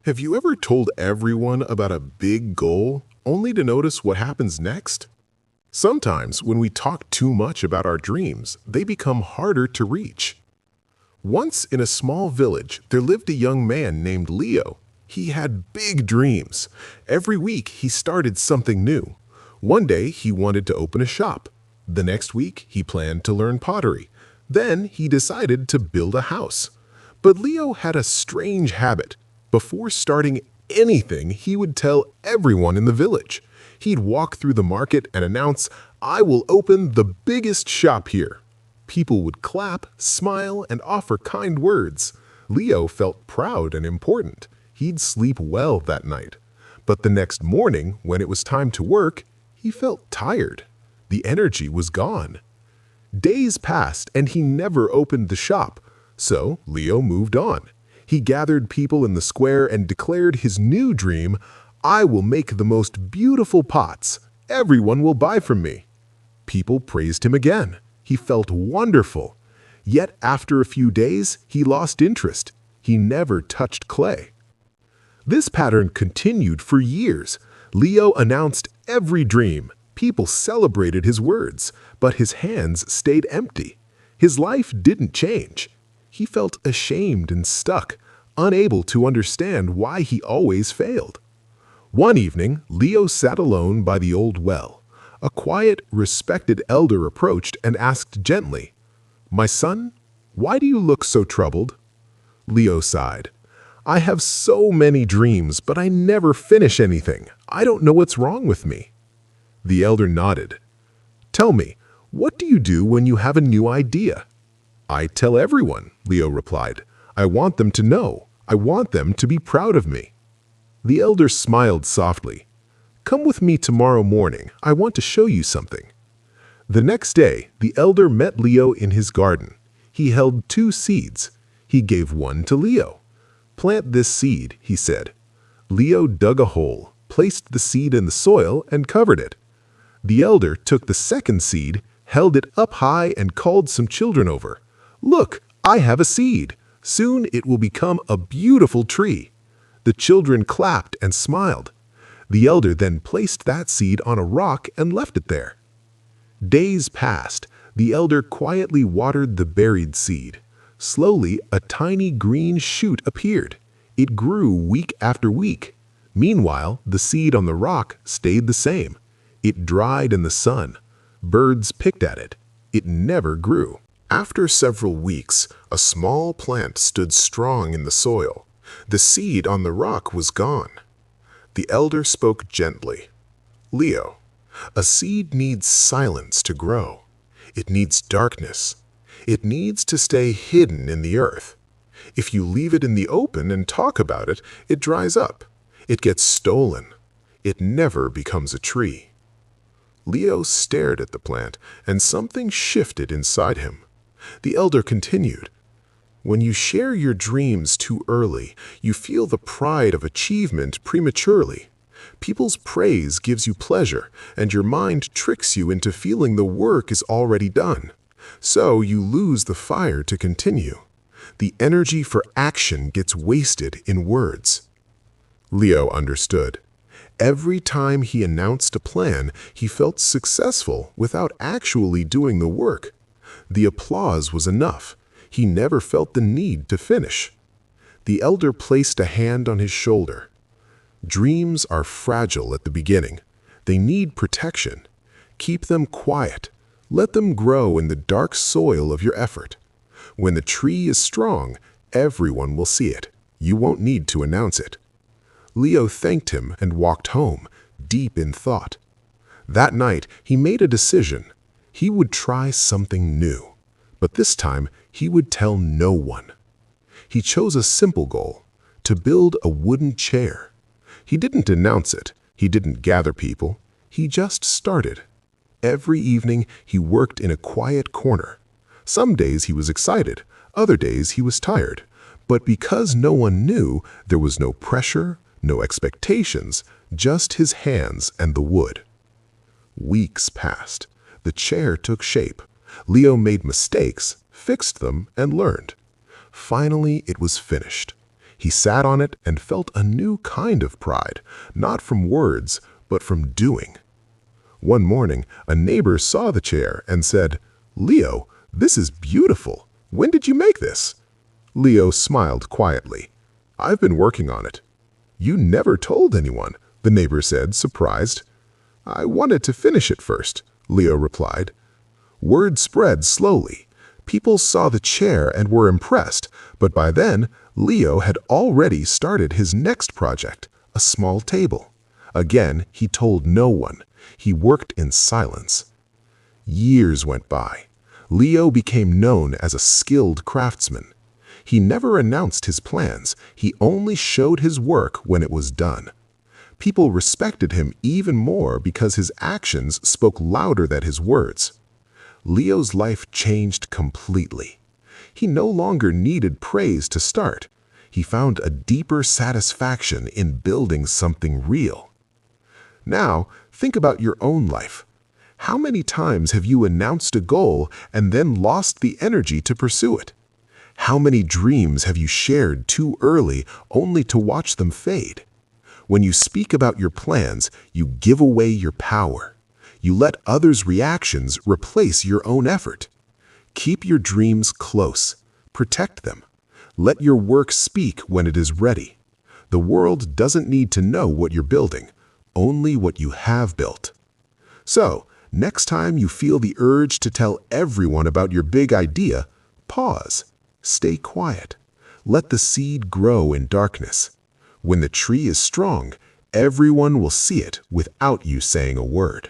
Have you ever told everyone about a big goal only to notice what happens next? Sometimes when we talk too much about our dreams, they become harder to reach. Once in a small village, there lived a young man named Leo. He had big dreams. Every week he started something new. One day he wanted to open a shop. The next week he planned to learn pottery. Then he decided to build a house. But Leo had a strange habit. Before starting anything, he would tell everyone in the village. He'd walk through the market and announce, "I will open the biggest shop here." People would clap, smile, and offer kind words. Leo felt proud and important. He'd sleep well that night. But the next morning, when it was time to work, he felt tired. The energy was gone. Days passed and he never opened the shop. So Leo moved on. He gathered people in the square and declared his new dream, "I will make the most beautiful pots. Everyone will buy from me." People praised him again. He felt wonderful. Yet after a few days, he lost interest. He never touched clay. This pattern continued for years. Leo announced every dream. People celebrated his words, but his hands stayed empty. His life didn't change. He felt ashamed and stuck, unable to understand why he always failed. One evening, Leo sat alone by the old well. A quiet, respected elder approached and asked gently, "My son, why do you look so troubled?" Leo sighed. "I have so many dreams, but I never finish anything. I don't know what's wrong with me." The elder nodded. "Tell me, what do you do when you have a new idea?" "I tell everyone," Leo replied. "I want them to know. I want them to be proud of me." The elder smiled softly. "Come with me tomorrow morning. I want to show you something." The next day, the elder met Leo in his garden. He held 2 seeds. He gave one to Leo. "Plant this seed," he said. Leo dug a hole, placed the seed in the soil, and covered it. The elder took the second seed, held it up high, and called some children over. "Look, I have a seed. Soon it will become a beautiful tree." The children clapped and smiled. The elder then placed that seed on a rock and left it there. Days passed. The elder quietly watered the buried seed. Slowly, a tiny green shoot appeared. It grew week after week. Meanwhile, the seed on the rock stayed the same. It dried in the sun. Birds picked at it. It never grew. After several weeks, a small plant stood strong in the soil. The seed on the rock was gone. The elder spoke gently. "Leo, a seed needs silence to grow. It needs darkness. It needs to stay hidden in the earth. If you leave it in the open and talk about it, it dries up. It gets stolen. It never becomes a tree." Leo stared at the plant, and something shifted inside him. The elder continued, "When you share your dreams too early, you feel the pride of achievement prematurely. People's praise gives you pleasure, and your mind tricks you into feeling the work is already done. So you lose the fire to continue. The energy for action gets wasted in words." Leo understood. Every time he announced a plan, he felt successful without actually doing the work. The applause was enough. He never felt the need to finish. The elder placed a hand on his shoulder. "Dreams are fragile at the beginning. They need protection. Keep them quiet. Let them grow in the dark soil of your effort. When the tree is strong, everyone will see it. You won't need to announce it." Leo thanked him and walked home, deep in thought. That night, he made a decision. He would try something new, but this time he would tell no one. He chose a simple goal, to build a wooden chair. He didn't announce it. He didn't gather people. He just started. Every evening, he worked in a quiet corner. Some days he was excited. Other days he was tired. But because no one knew, there was no pressure, no expectations, just his hands and the wood. Weeks passed. The chair took shape. Leo made mistakes, fixed them, and learned. Finally, it was finished. He sat on it and felt a new kind of pride, not from words, but from doing. One morning, a neighbor saw the chair and said, "Leo, this is beautiful. When did you make this?" Leo smiled quietly. "I've been working on it." "You never told anyone," the neighbor said, surprised. "I wanted to finish it first," Leo replied. Word spread slowly. People saw the chair and were impressed, but by then, Leo had already started his next project, a small table. Again, he told no one. He worked in silence. Years went by. Leo became known as a skilled craftsman. He never announced his plans. He only showed his work when it was done. People respected him even more because his actions spoke louder than his words. Leo's life changed completely. He no longer needed praise to start. He found a deeper satisfaction in building something real. Now, think about your own life. How many times have you announced a goal and then lost the energy to pursue it? How many dreams have you shared too early only to watch them fade? When you speak about your plans, you give away your power. You let others' reactions replace your own effort. Keep your dreams close. Protect them. Let your work speak when it is ready. The world doesn't need to know what you're building, only what you have built. So, next time you feel the urge to tell everyone about your big idea, pause. Stay quiet. Let the seed grow in darkness. When the tree is strong, everyone will see it without you saying a word.